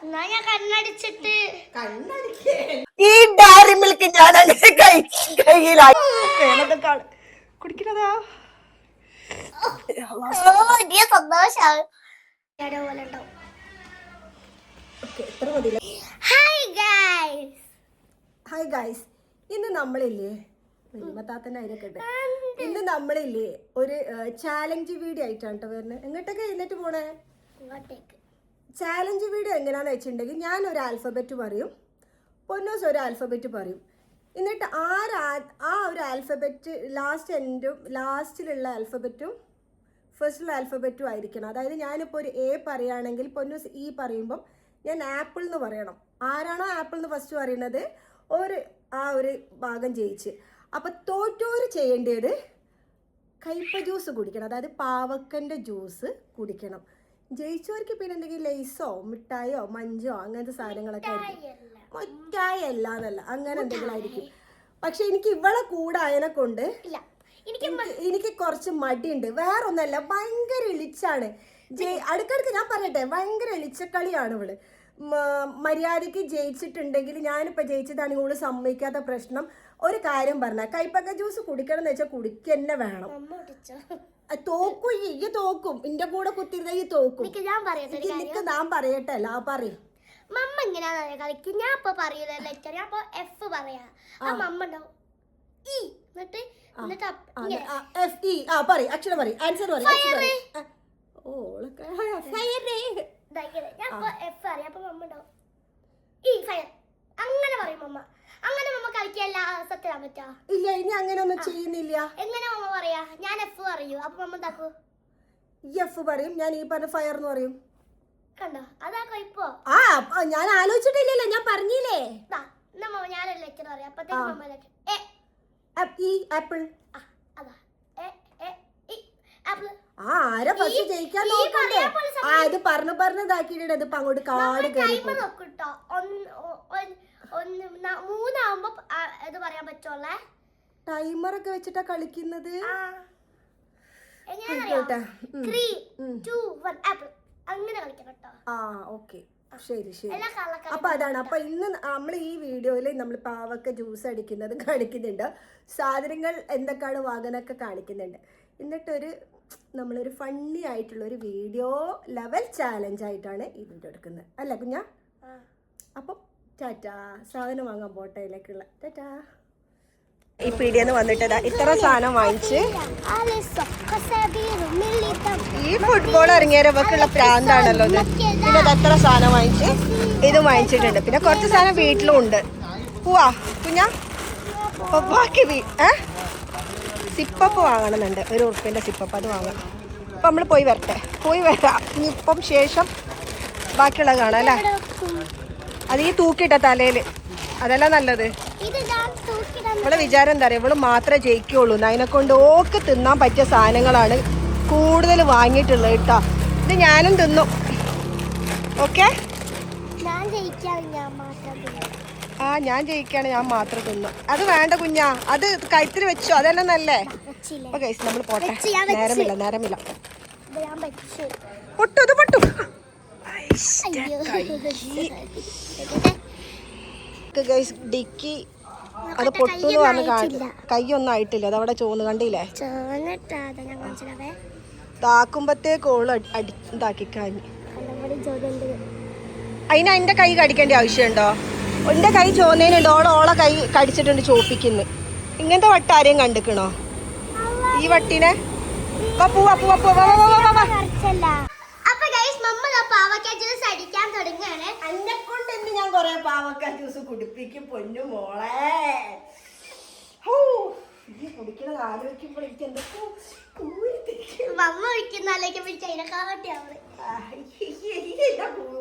ഞാൻ കണ്ണടിച്ചിട്ട് ഈ diary milk ഞാൻ അങ്ങനെ കയ്യിലായി കുടിക്കുന്നതാ സന്തോഷാവും. ഹായ് ഗായ്സ്, ഇന്ന് നമ്മളില്ലേ ഇന്ന് നമ്മളില്ലേ ഒരു ചാലഞ്ച് വീഡിയോ ആയിട്ടാണ് കേട്ടോ വരുന്നത്. എങ്ങോട്ടൊക്കെ എഴുന്നേറ്റ് പോണേ? ചാലഞ്ച് വീഡിയോ എങ്ങനെയാണെന്ന് വെച്ചിട്ടുണ്ടെങ്കിൽ ഞാൻ ഒരു ആൽഫബറ്റ് പറയും, പൊന്നൂസ് ഒരു ആൽഫബറ്റ് പറയും. എന്നിട്ട് ആ ഒരു ആൽഫബറ്റ് ലാസ്റ്റിലുള്ള ആൽഫബറ്റും ഫസ്റ്റിലുള്ള ആൽഫബറ്റും ആയിരിക്കണം. അതായത് ഞാനിപ്പോൾ ഒരു എ പറയുകയാണെങ്കിൽ പൊന്നൂസ് ഇ പറയുമ്പം ഞാൻ ആപ്പിൾ എന്ന് പറയണം. ആരാണോ ആപ്പിൾ എന്ന് ഫസ്റ്റ് പറയുന്നത് ആ ഒരു ഭാഗം ജയിച്ച്. അപ്പം തോറ്റോര് ചെയ്യേണ്ടത് കയ്പ ജ്യൂസ് കുടിക്കണം, അതായത് പാവക്കൻ്റെ ജ്യൂസ് കുടിക്കണം. ജയിച്ചവർക്ക് പിന്നെ എന്തെങ്കിലും ലേസോ മിഠായോ മഞ്ചോ അങ്ങനത്തെ സാധനങ്ങളൊക്കെ ആയിരിക്കും. മിഠായി അല്ലാന്നല്ല, അങ്ങനെ എന്തെങ്കിലും ആയിരിക്കും. പക്ഷെ എനിക്ക് ഇവളെ കൂടായതിനെ കൊണ്ട് എനിക്ക് കുറച്ച് മടിയുണ്ട്. വേറൊന്നല്ല, ഭയങ്കര എളിച്ചാണ്. അടുക്കടുക്ക് ഞാൻ പറയട്ടെ, ഭയങ്കര എളിച്ചക്കളിയാണ് ഇവള്. മര്യാദയ്ക്ക് ജയിച്ചിട്ടുണ്ടെങ്കിൽ, ഞാനിപ്പോൾ ജയിച്ചതാണെങ്കിൽ ഇവള് സമ്മതിക്കാത്ത പ്രശ്നം. ഒരു കാര്യം പറഞ്ഞ കൈപ്പക്ക ജ്യൂസ് കുടിക്കണം എന്ന് വെച്ചാൽ കുടിക്കന്നെ വേണം. തോക്കും ഈ തോക്കും, എന്റെ കൂടെ കുത്തിരുന്ന ഈ തോക്കും. ഞാൻ പറയട്ടെ അല്ല പറയും. മമ്മ ഇങ്ങനെയാ കളിക്കും. ഞാൻ ഇപ്പൊ പറയൂലല്ലോ, ഞാൻ ഇപ്പൊ എഫ് പറയാ. ആ മമ്മ ഉണ്ടാവും അക്ഷരം പറയും, ആൻസർ പറയും. അങ്ങനെ പറയും മമ്മ. അങ്ങനെ മമ്മ കളിക്കല്ല, സത്യം പറ്റാ. ഇല്ല, ഇനി അങ്ങനെ ഒന്നും ചെയ്യുന്നില്ല. എങ്ങനെ മമ്മ പറയാ? ഞാൻ എഫ് പറയൂ, അപ്പൊ മമ്മ എന്താക്കൂ? എഫ് പറയും, ഞാൻ ഈ പറഞ്ഞ ഫയർ എന്ന് പറയും. കണ്ടോ, അതാ കൊയ്പ്പോ. ഞാൻ ആലോചിച്ചിട്ടില്ലല്ലോ, ഞാൻ പറഞ്ഞില്ലേ. ഞാനൊരു ലെറ്റർ പറയാം, അപ്പത്തേക്ക് മമ്മ ലെറ്റർ ആപ്പിൾ. ആരാ ഫസ്റ്റ് ജയിക്കാൻ നോക്കണ്ടേ? ഇത് പറഞ്ഞതാക്കിയിട്ട് ഇതിപ്പോ അങ്ങോട്ട് കാട് കയറി. മൂന്നാവുമ്പോ ഇത് പറയാൻ പറ്റുള്ളേ. ടൈമർ ഒക്കെ വെച്ചിട്ടാ കളിക്കുന്നത്. അങ്ങനെ കളിക്കാം കേട്ടോ. ഓക്കെ, ശരി ശരി. അപ്പൊ അതാണ്. അപ്പൊ ഇന്ന് നമ്മൾ ഈ വീഡിയോയില് നമ്മൾ പാവക്ക ജ്യൂസ് അടിക്കുന്നത് കാണിക്കുന്നുണ്ട്. സാധനങ്ങൾ എന്തൊക്കെയാണ് വാങ്ങാനൊക്കെ കാണിക്കുന്നുണ്ട്. എന്നിട്ടൊരു നമ്മളൊരു ഫണ്ണി ആയിട്ടുള്ള ഒരു വീഡിയോ ലെവൽ ചാലഞ്ച് ആയിട്ടാണ് ഇതിൻ്റെ എടുക്കുന്നത്, അല്ല കുഞ്ഞാ? അപ്പം ടാറ്റാ, സാധനം വാങ്ങാൻ പോട്ടയിലേക്കുള്ള ടാറ്റാ. ഈ പീടിയെന്ന് വന്നിട്ട് ഇത്ര സാധനം വാങ്ങിച്ച്. ഈ ഫുട്ബോൾ ഇറങ്ങിയവരൊക്കെയുള്ള പ്രാന്താണല്ലോ ഇത്. പിന്നെ എത്ര സാധനം വാങ്ങിച്ച്, ഇതും വാങ്ങിച്ചിട്ടുണ്ട്. പിന്നെ കുറച്ച് സാധനം വീട്ടിലും ഉണ്ട്. പോവാ കുഞ്ഞാ. ബാക്കി സിപ്പപ്പ് വാങ്ങണമെന്നുണ്ട്, ₹1 സിപ്പപ്പ്, അത് വാങ്ങാം. അപ്പം നമ്മൾ പോയി വരാം. ഇനിയിപ്പം ശേഷം ബാക്കിയുള്ള കാണാം അല്ലേ. അത് ഈ തൂക്കിയിട്ട തലയിൽ, അതല്ല നല്ലത്. നമ്മളെ വിചാരം എന്താ പറയുക, ഇവള് മാത്രമേ ജയിക്കുള്ളൂ. അതിനെക്കൊണ്ട് ഓക്ക് തിന്നാൻ പറ്റിയ സാധനങ്ങളാണ് കൂടുതൽ വാങ്ങിയിട്ടുള്ളത് കേട്ടോ. ഇത് ഞാനും തിന്നു. ഓക്കെ, ഞാൻ ജയിക്കാണ്, ഞാൻ മാത്രം തിന്നു. അത് വേണ്ട കുഞ്ഞാ, അത് കഴുത്തിൽ വെച്ചോ, അതെല്ലാം നല്ലേ. ഓക്കെ, നമ്മൾ പോട്ടെ, നേരമില്ല. പൊട്ടു, ഇത് പൊട്ടു. ഡിക്കി അത് പൊട്ടൂന്ന് പറഞ്ഞ് കാണില്ല. കൈയൊന്നും ആയിട്ടില്ല, അതവിടെ ചോന്ന് കണ്ടില്ലേ. താക്കുമ്പത്തേക്ക് ഓള് ഇതാക്കി കഴിഞ്ഞു. അതിന് എൻ്റെ കൈ കടിക്കേണ്ട ആവശ്യമുണ്ടോ? എൻ്റെ കൈ ചോന്നതിനുണ്ട്, ഓളെ കൈ കടിച്ചിട്ടുണ്ട് ചോപ്പിക്കുന്നു. ഇങ്ങനത്തെ വട്ട ആരെയും കണ്ടിക്കണോ ഈ വട്ടിനെ? പോവാ. ഞാൻ കൊറേ പാവക്ക ജ്യൂസ് കുടിപ്പിക്കും പൊന്നു മോളെ. കുടിക്കണ ആലോചിക്കുമ്പോൾ എനിക്ക് എന്തൊക്കെ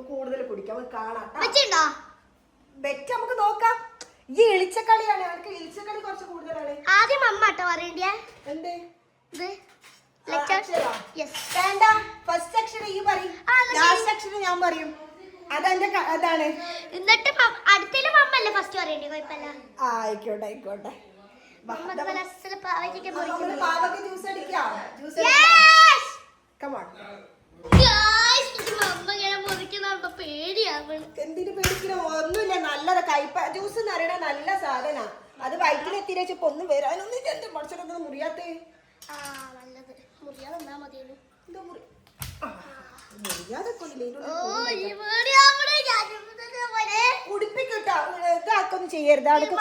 കൂടുതൽ കുടിക്കാം. കാണാം, ബെറ്റ് നമുക്ക് നോക്കാം. ഈ എളിച്ചക്കളിയാണ്, അവർക്ക് എളിച്ചക്കളി കുറച്ച് കൂടുതലാണ്. ആദ്യം അമ്മ കേട്ടോ പറയണ്ടേ. എന്ത് വേണ്ട, ഫസ്റ്റ് അക്ഷരം ഈ പറയും, ലാസ്റ്റ് അക്ഷരം ഞാൻ പറയും. അതാണ്. എന്നിട്ട് അടുത്തേലും അമ്മല്ലേ ഫസ്റ്റ് പറയണ്ടേ? കുഴപ്പമില്ല, ആയിക്കോട്ടെ. പാവക്ക ജ്യൂസ് അടിക്കാം. മമ്മ ഇങ്ങനെ മുറിക്കുന്നുണ്ട്. പേടിയാവണം. എന്തിനു പേടിക്കണോ? ഒന്നുമില്ല, നല്ലതാ. കയ്പ ജ്യൂസ് എന്ന് പറയണ നല്ല സാധനാ. അത് വയറ്റിലെത്തിച്ചു ഒന്നും വരാനൊന്നും എന്റെ മനുഷ്യരൊന്നും മുറിയാത്തേ. നല്ലത് മുറിയാതെ എന്താ മതിയായിരുന്നു. കുടിപ്പിക്കട്ടോ, ഇതാക്കൊന്നും ചെയ്യരുത്. അതൊക്കെ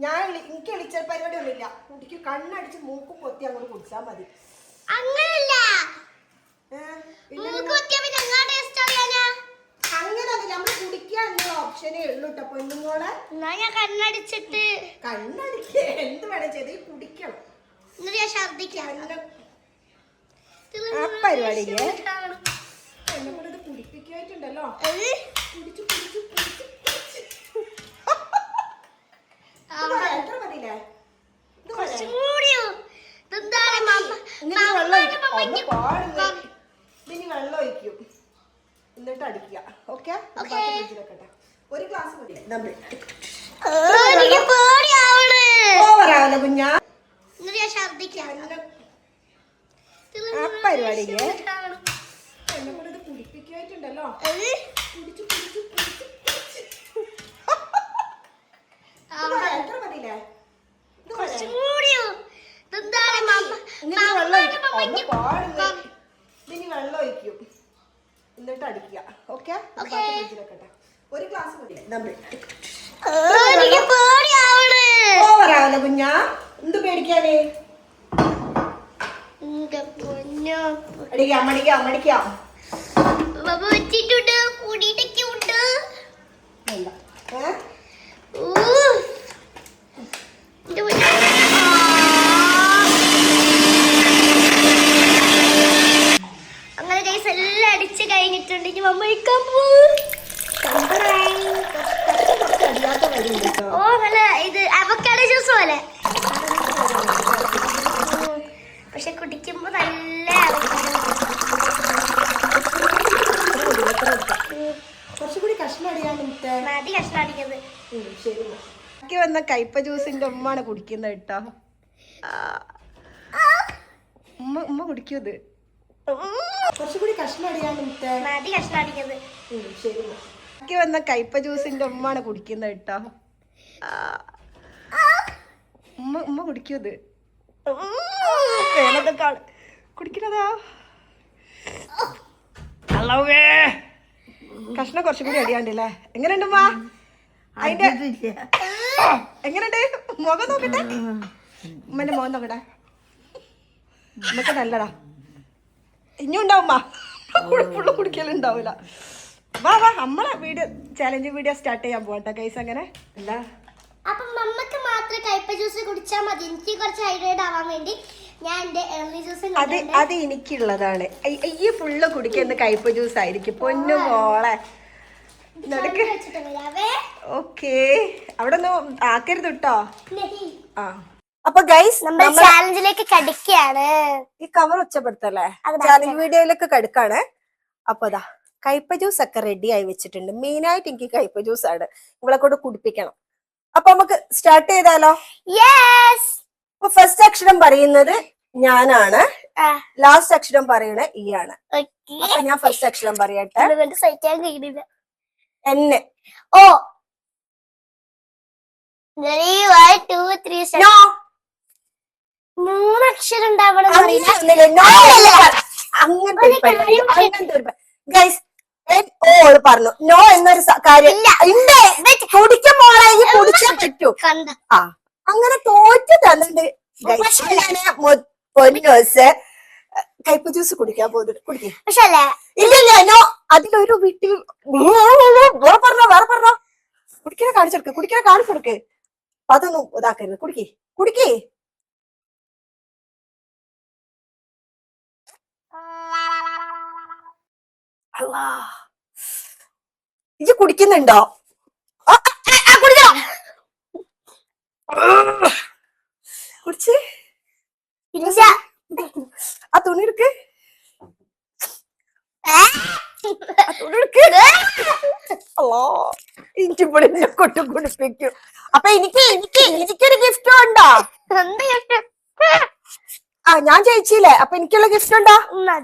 ഞാൻ എനിക്ക് വിളിച്ച പരിപാടി ഒന്നുമില്ല. കുടിക്ക്, കണ്ണടിച്ച് മൂക്കും പൊത്തി അങ്ങോട്ട് കുടിച്ചാ മതി. അങ്ങനല്ല, അങ്ങനല്ല, നമ്മള് കുടിക്കുക എന്നുള്ള ഓപ്ഷനേ ഉള്ളൂ കേട്ടോ പൊന്നുമോളെ. ഞാൻ കണ്ണടിച്ചിട്ട് കണ്ണടിക്കുക എന്ത് വേണം ചെയ്ത് കുടിക്കണം. ആ പരിപാടിക്ക് എന്നെ കൂടെ ഇത് കുടിപ്പിക്കായിട്ടുണ്ടല്ലോ. കുടിച്ചു കുടിച്ചു കുടിച്ചു എത്ര മതിയില്ലേ? ഇനി വെള്ളം ഒഴിക്കും, എന്നിട്ട് അടിക്കുക. ഓക്കെ, ഒരു ഗ്ലാസ് മതി. ഓവറാവല്ലോ കുഞ്ഞാ. ആ പരിപാടിക്ക് എന്നെ കൂടെ ഇത് കുടിപ്പിക്കായിട്ടുണ്ടല്ലോ. കുടിച്ചു കുടിച്ചു കുടിച്ചു എത്ര മതിയില്ലേ? ഇനി വെള്ളം ഒഴിക്കും, എന്നിട്ട് അടിക്കുക. ഓക്കെ, ഒരു ഗ്ലാസ് മതി. ഓവറാവല്ലോ കുഞ്ഞാ, എന്ത് പേടിക്കാനേ? അടിക്കാം അടിക്കാം അടിക്കാം. അങ്ങനെ ഗൈസ് എല്ലാം അടിച്ച് കഴിഞ്ഞിട്ടുണ്ടെങ്കിൽ മമ്മ കഴിക്കാൻ പോകും. ഓ നല്ല ഇത് അവക്കാഡോ ജ്യൂസ് പോലെ, പക്ഷെ കുടിക്കുമ്പോ നല്ല കുറച്ചുകൂടി കഷ്ണം അടിയാൻ മതി. കഷ്ണം അടിക്കുന്നത് ശരി. വന്ന കയ്പ ജ്യൂസിന്റെ ഉമ്മാണ് കുടിക്കുന്നത് കേട്ടോ. ഉമ്മ കുടിക്കുന്നത് കുറച്ചുകൂടി കഷ്ണം അടിയാൻ മതി. കഷ്ണം അടിക്കുന്നത് ശരി. വന്ന കയ്പ ജ്യൂസിന്റെ ഉമ്മാണ് കുടിക്കുന്നത് കേട്ടോ. ഉമ്മ കുടിക്കുന്നത് കുടിക്കുന്നതാ. കഷ്ണം കുറച്ചും കൂടി അടിയാണ്ടല്ലേ? എങ്ങനെയുണ്ട് ഉമ്മ? അതിന്റെ എങ്ങനെയുണ്ട്? മുഖം നോക്കട്ടെ, ഉമ്മന്റെ മുഖം നോക്കട്ടെ. ഉമ്മക്ക് നല്ലടാ. ഇനിയും ഉണ്ടാവും ഫുള്ള് കുടിക്കലുണ്ടാവൂല. വാ വാ, നമ്മളെ വീഡിയോ ചാലഞ്ച് വീഡിയോ സ്റ്റാർട്ട് ചെയ്യാൻ പോകട്ടെ ഗൈസ്. അങ്ങനെ അല്ല, അപ്പൊ മമ്മക്ക് മാത്രം കയ്പ ജ്യൂസ് കുടിച്ചാൽ മതി. എനിക്ക് കുറച്ച് ഹൈഡ്രേറ്റ് ആവാൻ വേണ്ടി ഞാൻ എന്റെ എർലി ജ്യൂസ് അത് എനിക്കുള്ളതാണ്. ഈ ഫുള്ള് കുടിക്കുന്ന കയ്പ ജ്യൂസ് ആയിരിക്കും പൊന്നു മോളെ. ഓക്കേ, അവിടെ ഒന്നും ആക്കരുത് കേട്ടോ. ആ അപ്പൊ ഗൈസ് നമ്മൾ ചാലഞ്ചിലേക്ക് കടിക്കുകയാണ്. ഈ കവർ ഒച്ചപ്പെടുത്തല്ലേ, ചാലഞ്ച് വീഡിയോയിലേക്ക് കടുക്കാണ്. അപ്പൊ അതാ കയ്പ ജ്യൂസ് ഒക്കെ റെഡി ആയി വെച്ചിട്ടുണ്ട്. മെയിൻ ആയിട്ട് എനിക്ക് കയ്പ ജ്യൂസ് ആണ്, ഇവളെ കൊണ്ട് കുടിപ്പിക്കണം. അപ്പൊ നമുക്ക് സ്റ്റാർട്ട് ചെയ്താലോ? അപ്പൊ ഫസ്റ്റ് അക്ഷരം പറയുന്നത് ഞാനാണ്, ലാസ്റ്റ് അക്ഷരം പറയണ ഈയാണ്. അപ്പൊ ഞാൻ ഫസ്റ്റ് അക്ഷരം പറയട്ടെ. സഹിക്കാൻ കഴിയുന്നില്ല. എന്നെ. ഓ 1 2 3 മൂന്ന് അക്ഷരം ഉണ്ടാവണം. ഗൈസ് ഓള് പറഞ്ഞു നോ എന്നൊരു കാര്യം കുടിക്കുമ്പോളെ കുടിച്ചാൽ പറ്റൂ. ആ അങ്ങനെ തോറ്റു തന്നിട്ടുണ്ട്. പൊന്നോസ് കയ്പ ജ്യൂസ് കുടിക്കാൻ പോകുന്നുണ്ട്. കുടിക്കും ഇല്ല നോ. അതിലൊരു വീട്ടിൽ വേറെ പറഞ്ഞോ കുടിക്കണ കാണിച്ചെടുക്ക്, കുടിക്കണ കാണിച്ചെടുക്ക്. അതൊന്നും ഇതാക്കരുത്. കുടിക്കേ ഇജ്ജ് കുടിക്കുന്നുണ്ടോ? കുടിച്ച് ആ തുണി എടുക്ക്, എനിക്കിവിടെ കൊട്ടു കുടിപ്പിക്കും. അപ്പൊ എനിക്കൊരു ഗിഫ്റ്റ് ഉണ്ടോ? ഞാൻ ജയിച്ചില്ലേ, അപ്പൊ എനിക്കുള്ള ഗിഫ്റ്റ് ഉണ്ടോ?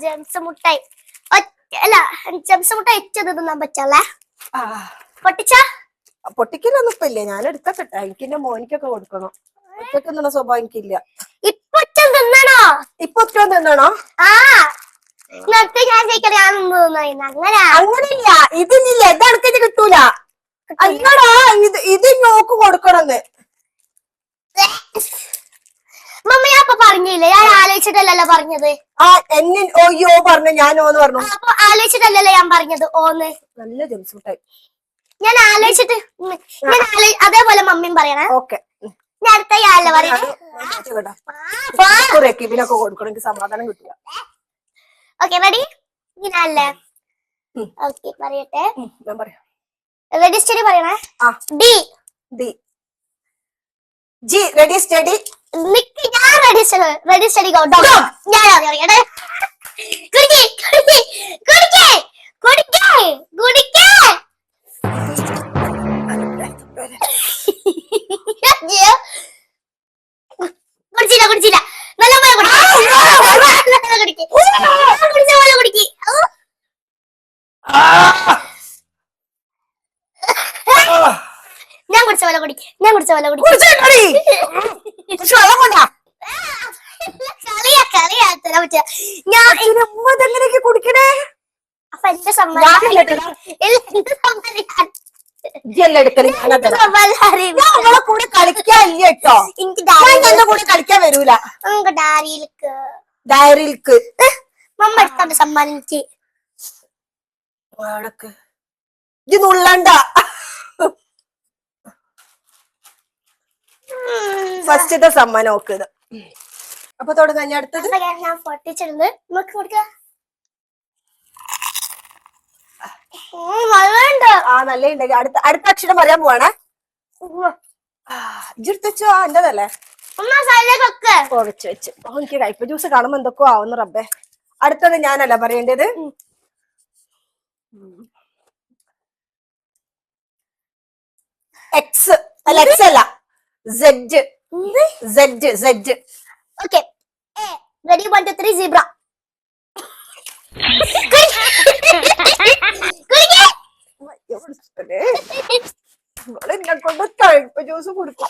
ജെംസ് മുട്ടായി അല്ല, ജെംസ് മുട്ടായി എച്ചത് തിന്നാൻ പറ്റല്ലേ? പൊട്ടിച്ച പൊട്ടിക്കലൊന്നും ഇപ്പൊ ഇല്ലേ, ഞാൻ എടുത്തൊക്കെ എനിക്ക് എന്റെ മോനിക്കൊക്കെ കൊടുക്കണം. ഒറ്റക്ക് തിന്നണ സ്വഭാവം എനിക്കില്ല. ഇപ്പൊ തിന്നണോ? ഇപ്പൊ ഒറ്റ തിന്നണോ? ആ ഞാൻ ജയിക്കല, ഞാൻ അങ്ങനെ അങ്ങനെയില്ല, ഇതില്ല, ഇത് അനക്കിത് കിട്ടൂല. അയ്യോടാ, ഇത് നോക്ക് കൊടുക്കണമെന്ന്. മമ്മ ഞാൻ അപ്പൊ പറഞ്ഞില്ലേ, ഞാൻ ആലോചിച്ചിട്ടല്ലല്ലോ പറഞ്ഞത്. ഓയ്യോ പറഞ്ഞു, ഞാൻ ഓന്ന് പറഞ്ഞു. അപ്പൊ ആലോചിച്ചിട്ടല്ലല്ലോ ഞാൻ പറഞ്ഞത് ഓന്ന്. നല്ല ജെംസ് മുട്ടായി ഞാൻ ആലോചിച്ചിട്ട് അതേപോലെ മമ്മിയും പറയണേ. ഓക്കെ, ഞാൻ അടുത്ത ആളല്ലേ പറയുന്നത്. റെക്കിബിനൊക്കെ കൊടുക്കണമെങ്കിൽ സമാധാനം കിട്ടില്ല. Okay ready? ഇങ്ങനല്ലേ? ഓക്കെ പറയട്ടെ, ഞാൻ പറയാം. റെഡി സ്റ്റഡി പറയണേ. D D G ready steady. ഞാൻ റെഡി സ്റ്റഡി ഗോ ഡോഗ്. ഞാൻ അറിയട്ടെ. കുടിക്കേ കുടിക്കേ കുടിക്കേ കുടിക്കേ കുടിക്കേ. കുടിച്ചില്ല കുടിച്ചില്ല, നല്ല പോലെ കുടിക്കേ, കുടിച്ച പോലെ കുടിക്കേ. ഞാൻ കുടിച്ച പോലെ കുടിക്കേ, ഞാൻ കുടിച്ച പോലെ കുടിക്കേ. എങ്ങനെയൊക്കെ കുടിക്കണേ? അപ്പൊ എന്റെ സമ്മാനം കൂടെ കളിക്കാനില്ല കേട്ടോ, എന്റെ കൂടെ കളിക്കാൻ വരൂല. ഡയറിയിൽക്ക് മമ്മ എടുത്തോണ്ട് സമ്മാനം എനിക്ക്. ഇത് നുള്ളണ്ട. ഫസ്റ്റത്തെ സമ്മാനം നോക്കുന്നത്. അപ്പൊ തുടങ്ങാൻ ഞാൻ അടുത്തത്. ഞാൻ പൊട്ടിച്ചിരുന്ന് നമുക്ക് കൊടുക്കാം. നല്ല ഉണ്ടെങ്കിൽ അടുത്ത അക്ഷരം പറയാൻ പോവാണേ. ഇജ്ജെടുത്തോ, എന്റേതല്ലേ? വെച്ച് വെച്ച് എനിക്ക് കയ്പ ജ്യൂസ് കാണുമ്പോ എന്തൊക്കെയോ ആവുന്നു റബ്ബേ. അടുത്തത് ഞാനല്ല പറയേണ്ടത്. എക്സ് അല്ല, എക്സ് അല്ല, Z. Z Z. Okay, ready 1 2 3 zebra. എന്നെ കൊണ്ട് കയ്പ ജ്യൂസ് കുടിക്കും.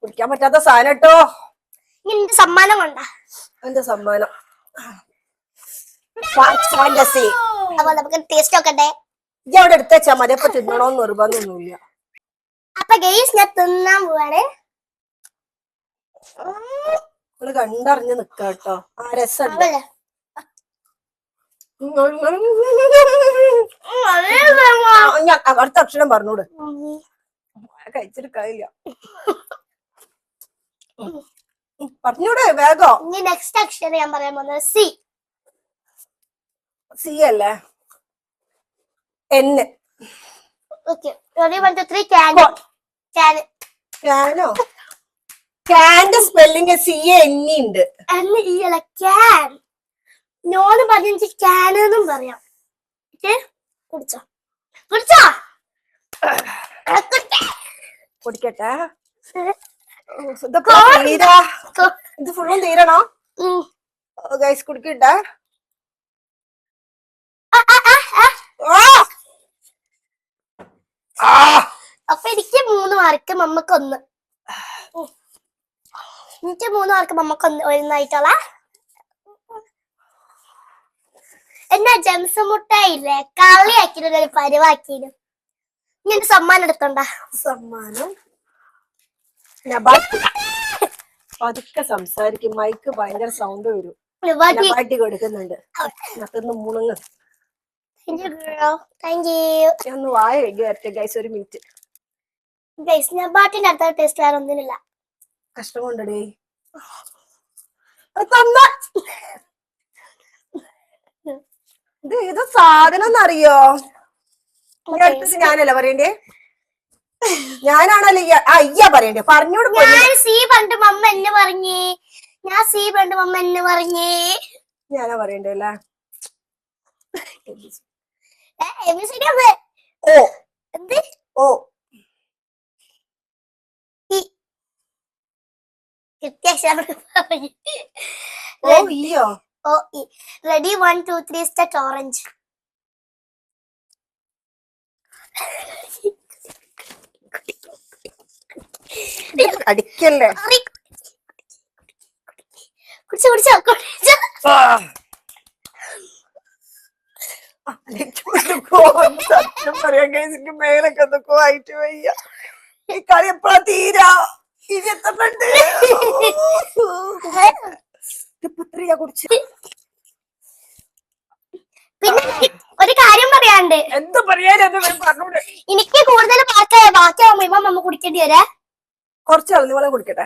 കുടിക്കാൻ പറ്റാത്ത സാധനം കേട്ടോ. നിന്റെ സമ്മാനം കൊണ്ടാ. എന്റെ സമ്മാനം അപ്പൊ നമുക്ക് ടേസ്റ്റ് നോക്കട്ടെ. ഇജ്ജ് അവിടെ എടുത്ത് വെച്ചാ മതി, അപ്പൊ തിന്നണോന്ന് നിർബന്ധമൊന്നുമില്ല. അപ്പൊ ഗെയ്സ് ഞാൻ തിന്നാൻ പോവാണ്. നിങ്ങള് കണ്ടറിഞ്ഞ് നിക്ക കേട്ടോ. ആ രസമുണ്ട്. ഞാൻ അടുത്ത അക്ഷരം പറഞ്ഞൂട്, കഴിച്ചെടുക്കാനില്ല. പറഞ്ഞൂടെ വേഗം. ഇനി നെക്സ്റ്റ് അക്ഷരം ഞാൻ പറയാൻ പോകുന്നത് സി. സി അല്ലേ? N. Okay, ready 1 2 3 can. Can. ക്യാനോ? ക്യാന്റെ സ്പെല്ലിംഗ് സി എൻ ഉണ്ട്. അല്ല, ക്യാൻ. നോന്ന് പറഞ്ഞ ക്യാനെന്നും പറയാം. കുടിച്ചോ കുടിച്ചോ കുടിക്കട്ടെ. ഇത് ഫുള്ളും തീരണോ ഗൈസ്? കുടിക്കട്ടെ. അപ്പൊ എനിക്ക് 3 മാർക്ക്, മമ്മക്ക് 1. എനിക്ക് 3 മാർക്ക്, മമ്മക്ക് 1 എന്നാ ജെംസ് മുട്ടായില്ലേ കളിയാക്കിയൊരു പരിവാക്കിനും. ഇങ്ങനെ സമ്മാനം എടുത്തോണ്ട. സമ്മാനം പതുക്കെ സംസാരിക്കും, മൈക്ക് ഭയങ്കര സൗണ്ട് വരും. പാട്ടി കൊടുക്കുന്നുണ്ട്. മുണുങ്ങ്. ഒന്ന് വായ വൈകി വരട്ടെ ഗൈസ്, ഒരു മിനിറ്റ്. ഞാൻ പാട്ടിന്റെ അടുത്ത ടേസ്റ്റ് വേറെ ഒന്നിനില്ല. കഷ്ടം കൊണ്ടടേ. ഇത് ഏതോ സാധനം എന്നറിയോ? അടുത്തത് ഞാനല്ല പറയണ്ടേ. ഞാനാണല്ലോ അയ്യാ പറയണ്ടേ പറഞ്ഞോട് ഞാൻ സി പണ്ട് മമ്മ എന്നെ പറഞ്ഞേ. ഞാൻ സി പണ്ട് മമ്മ എന്നെ പറഞ്ഞേ. ഞാനാ പറയണ്ടേ അല്ലേ? ഓ എന്ത്? ഓ ഓ ഇയ്യോ. ഓ റെഡി 1 2 3 സ്റ്റാർട്ട്. ഓറഞ്ച്. അടിക്കല്ലേ. കുടിച്ചോ കുടിച്ചോ കുടിച്ചോ. സത്യം പറയാൻ കഴിച്ചിട്ട് മേലൊക്കെ എന്തൊക്കെ ആയിട്ട് വയ്യ. ഈ കളി എപ്പോഴാ തീരാ? ഇനി എത്ര പുത്രിയ കുടിച്ചു. പിന്നെ ഒരു കാര്യം പറയാണ്ട്. എന്ത് പറയാനത് പറഞ്ഞോട്. എനിക്ക് കൂടുതൽ ബാക്കിയാവുമ്പോ ഇമ്മ മമ്മ കുടിക്കേണ്ടി വരെ. കുറച്ച് ഇളനിവെള്ളം കുടിക്കട്ടെ.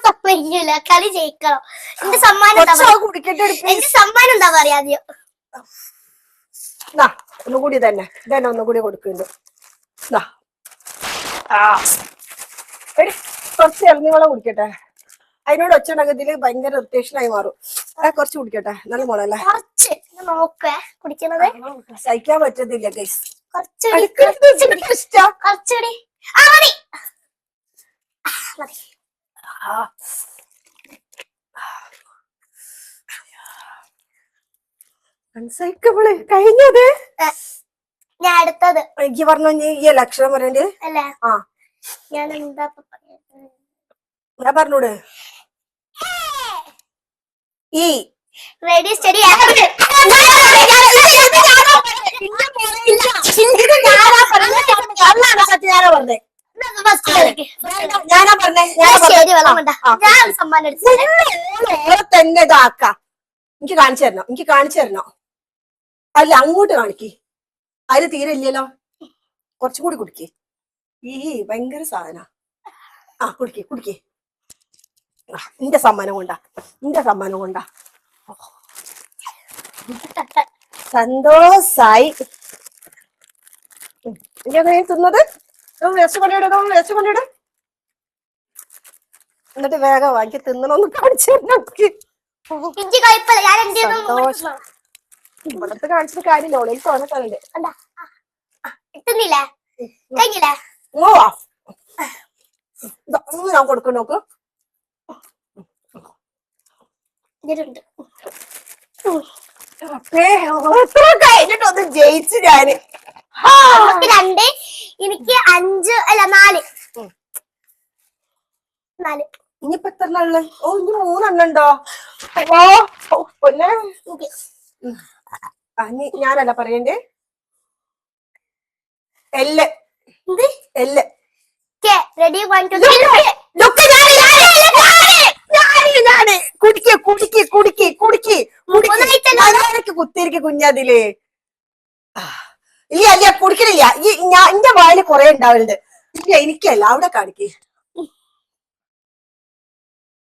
സമ്മതിക്കില്ല. കളി ജയിക്കണം. എന്റെ സമ്മാനം കുടിക്കട്ടെ. എന്റെ സമ്മാനം എന്താ പറയാ ആദ്യം? ഒന്നുകൂടി തന്നെ ഒന്നുകൂടി കൊടുക്കുന്നുണ്ട്. കുറച്ച് ഇളനിവെള്ളം കുടിക്കട്ടെ. അതിനോട് ഒച്ചടങ്കത്തില് ഭയങ്കര ഇറിറ്റേഷനായി മാറും. കുറച്ച് കുടിക്കട്ടെ. നല്ല മോളല്ലേ? കുറച്ച് നോക്കേ കുടിക്കണത്. സഹിക്കാൻ പറ്റത്തില്ല ഗൈസ്. കുറച്ചുകൂടി. അൺസൈക്കബിള് കഴിഞ്ഞത്. ഞാൻ അടുത്തത് എനിക്ക് പറഞ്ഞു ഈ ലക്ഷണം പറയണ്ടേ അല്ലേ? ആ ഞാൻ എന്താ ഞാൻ പറഞ്ഞൂട്. ഈ റെഡി സ്റ്റഡി. ഞാനാ പറഞ്ഞേ. ഞാൻ സമ്മാനം തന്നെ ഇതാക്ക. എനിക്ക് കാണിച്ചു തരണോ? അല്ല അങ്ങോട്ട് കാണിക്ക്. അതില് തീരെ ഇല്ലല്ലോ. കുറച്ചുകൂടി കുടിക്ക്. ഈ ഭയങ്കര സാധന. കുടിക്ക്. നിന്റെ സമ്മാനം കൊണ്ടാ സന്തോഷായി. തിന്നത് വേസ്റ്റ് കൊണ്ടിട. എന്നിട്ട് വേഗം വാങ്ങി തിന്നണമെന്ന് കാണിച്ചു തരണം. സന്തോഷം. ഇവിടത്തെ കാണിച്ചിട്ട് കാര്യമില്ല. ഓളയിൽ തോന്നത്തലുണ്ട്. ഞാൻ കൊടുക്കും നോക്ക്. കഴിഞ്ഞിട്ടൊന്ന് ജയിച്ചു ഞാന്. 2 എനിക്ക് 5 അല്ല 4. ഇനിയിപ്പോ എത്ര ഉള്ളു? ഇനി 3 ഉണ്ടോ? പൊന്നെ ഞാനല്ല പറയണ്ടേ. എല്ല് റെഡി 1 2 കുത്തിരിക്ക കുഞ്ഞതില്. ഇല്ല കുടിക്കണില്ല. എന്റെ വായില് കൊറേ ഉണ്ടാവലുണ്ട്. ഇല്ല എനിക്കല്ല. അവിടെ കാണിക്ക്.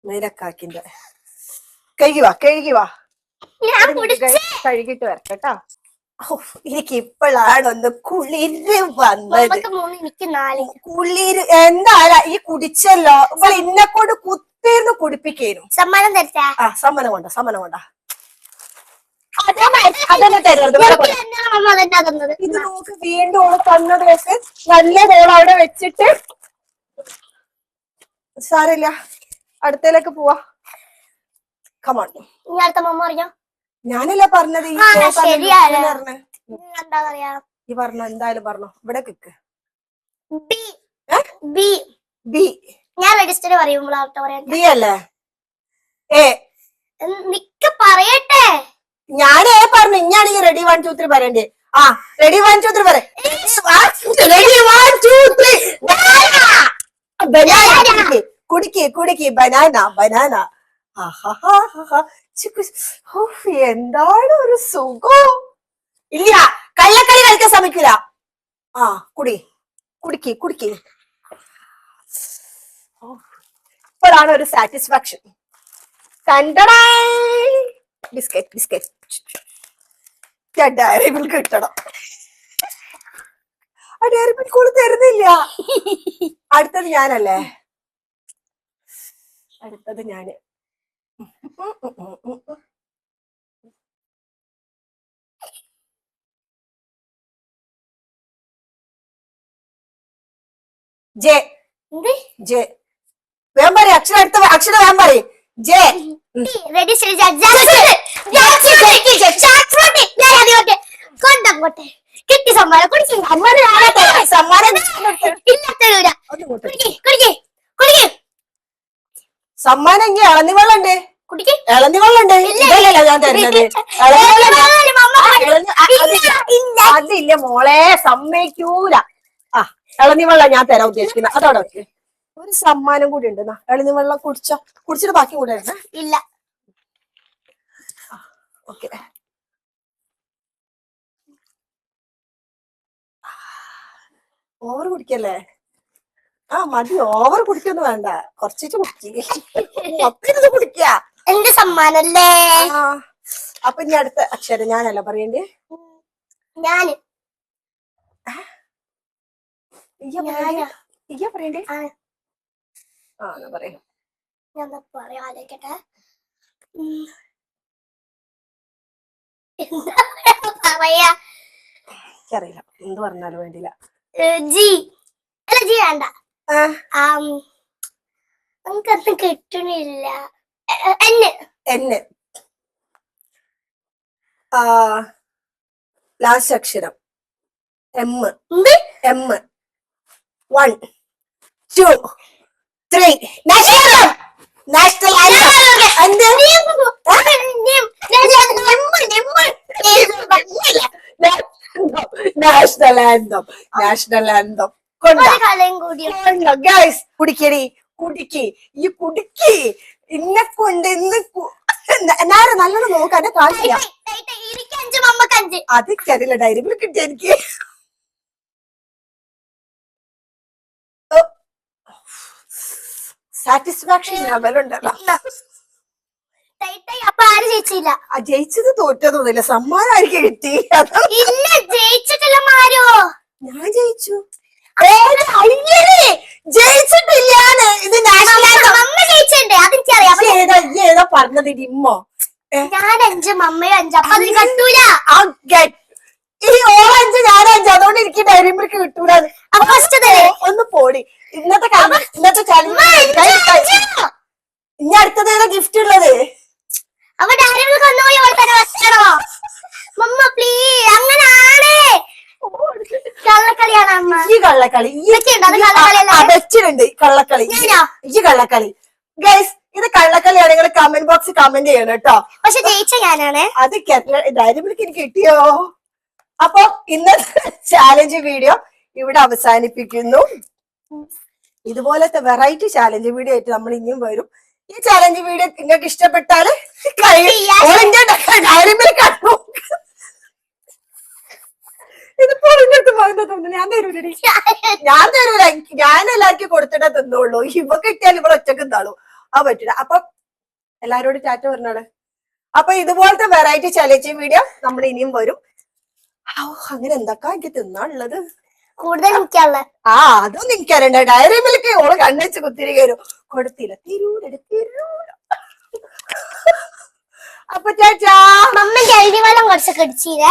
നേരക്കാക്കിന്റെ കഴുകി വാ. കഴുകിട്ട് വരട്ടെട്ടാ. എനിക്ക് ഇപ്പോഴാണ് ഒന്ന് കുളിര് വന്നത്. കുളിര് എന്തായാലും ഈ കുടിച്ചല്ലോ. ഇവൾ ഇന്നെ കൊണ്ട് കുത്തിന്ന് കുടിപ്പിക്കേനും. സമ്മാനം തരട്ടാ? സമ്മാനം കൊണ്ടാ അതന്നെ തരുന്നത്. ഇത് നോക്ക്. വീണ്ടും ഓള് തന്നത് നോക്ക്. നല്ലത് ഓള് അവിടെ വെച്ചിട്ട് സാരമില്ല. അടുത്തേലേക്ക് പോവാ. കമോൺ. ഞാനല്ല പറഞ്ഞത്. ഈ പറഞ്ഞോ. എന്തായാലും പറഞ്ഞോ. ഇവിടെ കിക്ക്. ബി. ഞാൻ രജിസ്റ്റർ പറയുമ്പോൾ ബി അല്ലേ? പറയട്ടെ. ഞാൻ പറഞ്ഞു. ഇഞ്ഞാണെങ്കിൽ റെഡി 1 2 3 പറയണ്ടേ. റെഡി 1 2 3 പറ. റെഡി 1 2 3. കുടിക്ക്. ബനാന. എന്താണ് ഒരു സുഖം. ഇല്ല കള്ളക്കളി കളിക്കാൻ ശ്രമിക്കൂല. കുടിക്ക്. ഇപ്പോഴാണ് ഒരു സാറ്റിസ്ഫാക്ഷൻ. കണ്ടടാ. ബിസ്ക്കറ്റ് ഡയറി മിൽക്ക് കിട്ടണം. ആ ഡയറി മിൽക്ക് ഓള് തരുന്നില്ല. അടുത്തത് ഞാനല്ലേ, അടുത്തത് ഞാന്. ജെ ജെ വേം പറയും അക്ഷരം, അടുത്ത അക്ഷരം വേം പറയും. ജെ റെഡി കൊണ്ടങ്ങോട്ടെ കിട്ടി സമ്മാനം കുടിച്ചു. സമ്മാനം ഇല്ല തരൂല. കുടിക്ക് കുടിക്ക് കുടിക്ക് സമ്മാനം ഇങ്ങനെ ഇളന്നി വെള്ളണ്ട്, കുടിക്ക്. ഇളന്നി വെള്ളണ്ട്. ഇതല്ലല്ലോ ഞാൻ തരുന്നത്. അതില്ല മോളെ, സമ്മതിക്കൂല. ആ ഇളന്നി വെള്ളം ഞാൻ തരാൻ ഉദ്ദേശിക്കുന്നത്. അതോടെ വെക്ക്. ഒരു സമ്മാനം കൂടി ഉണ്ട്. ഇളന്നി വെള്ളം കുടിച്ചോ, കുടിച്ചിട്ട് ബാക്കി കൂടെ ഇല്ല. ഓക്കെ. ഓവർ കുടിക്കല്ലേ? ആ മതി, ഓവർ കുടിക്കൊന്നും വേണ്ട, കുറച്ചിട്ട് കുടിക്ക കുടിക്ക. എന്റെ സമ്മാനല്ലേ. അപ്പൊ ഇനി അടുത്ത അക്ഷരം ഞാനല്ല പറയണ്ടേ? ഞാന് ഇയ്യ പറയണ്ടേ? ആ പറയാ. ഞാൻ പറയാ ആലോചിക്കട്ടെ. പറയാ എനിക്കറിയില്ല, എന്ത് പറഞ്ഞാലും വേണ്ടില്ല. ജി അല്ല, ജി വേണ്ട. നമുക്കത് കിട്ടണില്ല. എന്നെ ലാസ്റ്റ് അക്ഷരം M. M 1 2 3 national national anthem. National anthem guys. കുടിക്കടി, കുടിക്ക്, ഈ കുടിക്ക്. ഇന്നെ കൊണ്ട് ഇന്ന് നേരെ നല്ലോണം നോക്കാനെ കാണില്ല. അതിക്കറിയില്ല, ഡയറി മിൽക്ക് കിട്ടിയ എനിക്ക്. സാറ്റിസ്ഫാക്ഷൻ ലെവലുണ്ടല്ലോ. അപ്പൊ ആര് ജയിച്ചില്ല? ജയിച്ചത് തോറ്റതൊന്നുമില്ല, സമ്മാനമായിരിക്കും കിട്ടി. ഇല്ല, ജയിച്ചിട്ടില്ല മാരോ. ഞാൻ ജയിച്ചു. ജയിച്ചിട്ടില്ലാന്ന്. ഇത് നാഷണൽ ജയിച്ചിട്ടുണ്ട്, അതെനിക്കറിയാം. ഏതാ പറഞ്ഞത്? ഇമ്മോ ഞാൻ 5 മമ്മയും 5. അപ്പൊ അതിന് കട്ടൂല. ഈ ഓറഞ്ച് ഞാൻ 5, അതുകൊണ്ട് എനിക്ക് ഡയറി മിൽക്ക് കിട്ടൂല. ഒന്ന് പോടി. ഇന്നത്തെ ഇനി അടുത്തത് ഏതാ ഗിഫ്റ്റ് ഉള്ളത്? അപ്പൊ ഡയറി മിൽക്ക് ഒന്നുകൂടി വെക്കണോ? മമ്മ പ്ലീസ്, അങ്ങനാണ്. കള്ളക്കളിയാണ് അമ്മ. ഈ കള്ളക്കളി വെച്ചിട്ടുണ്ട്. കള്ളക്കളി, ഈ കള്ളക്കളി ഗൈസ്. ഇത് കള്ളക്കളിയാണ്. നിങ്ങൾ കമന്റ് ബോക്സിൽ കമന്റ് ചെയ്യണം കേട്ടോ. പക്ഷെ ജയിച്ച ഞാനാണ്. അത് ഡയറി മിൽക്ക് എനിക്ക് കിട്ടിയോ? അപ്പൊ ഇന്നത്തെ ചാലഞ്ച് വീഡിയോ ഇവിടെ അവസാനിപ്പിക്കുന്നു. ഇതുപോലത്തെ വെറൈറ്റി ചാലഞ്ച് വീഡിയോ ആയിട്ട് നമ്മൾ ഇനിയും വരും. ഈ ചാലഞ്ച് വീഡിയോ നിങ്ങൾക്ക് ഇഷ്ടപ്പെട്ടാല് ഡയറി മിൽക്ക് ഇതിപ്പോ ഇങ്ങോട്ട് പോകുന്ന തോന്നുന്നു. ഞാൻ തരൂലടി, ഞാൻ തരൂല. ഞാൻ എല്ലാവർക്കും കൊടുത്തിട്ടേ തിന്നുള്ളൂ. ഇവ കിട്ടിയാൽ ഇവിടെ ഒറ്റക്ക് എന്താളൂ, അത് പറ്റില്ല. അപ്പൊ എല്ലാരോടും ടാറ്റ പറഞ്ഞോളെ. അപ്പൊ ഇതുപോലത്തെ വെറൈറ്റി ചാലഞ്ച് വീഡിയോ നമ്മൾ ഇനിയും വരും. അങ്ങനെ എന്തൊക്കെ എനിക്ക് തിന്നാനുള്ളത് കൂടുതൽ എനിക്കുള്ള. അതൊന്നും എനിക്കറിയണ്ട. ഡയറി മിൽക്ക് ഓള് കണ്ണുവെച്ച് കുത്തിരി കയറും. കൊടുത്തില്ല, തിരൂല. അപ്പൊ ചാച്ചാ, വെള്ളം കുറച്ചൊക്കെ അടിച്ചില്ലേ.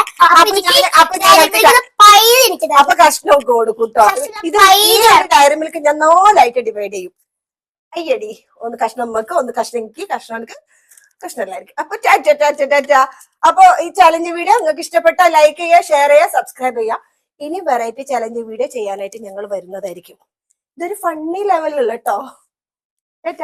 അപ്പൊ കഷ്ണമൊക്കെ കൊടുക്കൂട്ടോ. ഇത് ഡയറി മിൽക്ക് ഞാൻ 4 ഡിവൈഡ് ചെയ്യും. അയ്യടി, ഒന്ന് കഷ്ണം വെക്ക്, ഒന്ന് കഷ്ണം എനിക്ക്, കഷ്ണം എടുക്ക്, കഷ്ണം എല്ലാവർക്കും. അപ്പൊ ടാറ്റ. അപ്പൊ ഈ ചലഞ്ച് വീഡിയോ നിങ്ങൾക്ക് ഇഷ്ടപ്പെട്ടാൽ ലൈക്ക് ചെയ്യുക, ഷെയർ ചെയ്യുക, സബ്സ്ക്രൈബ് ചെയ്യുക. ഇനി വെറൈറ്റി ചലഞ്ച് വീഡിയോ ചെയ്യാനായിട്ട് ഞങ്ങൾ വരുന്നതായിരിക്കും. ഇതൊരു ഫണ്ണി ലെവലുള്ള കേട്ടോ. ടാറ്റ.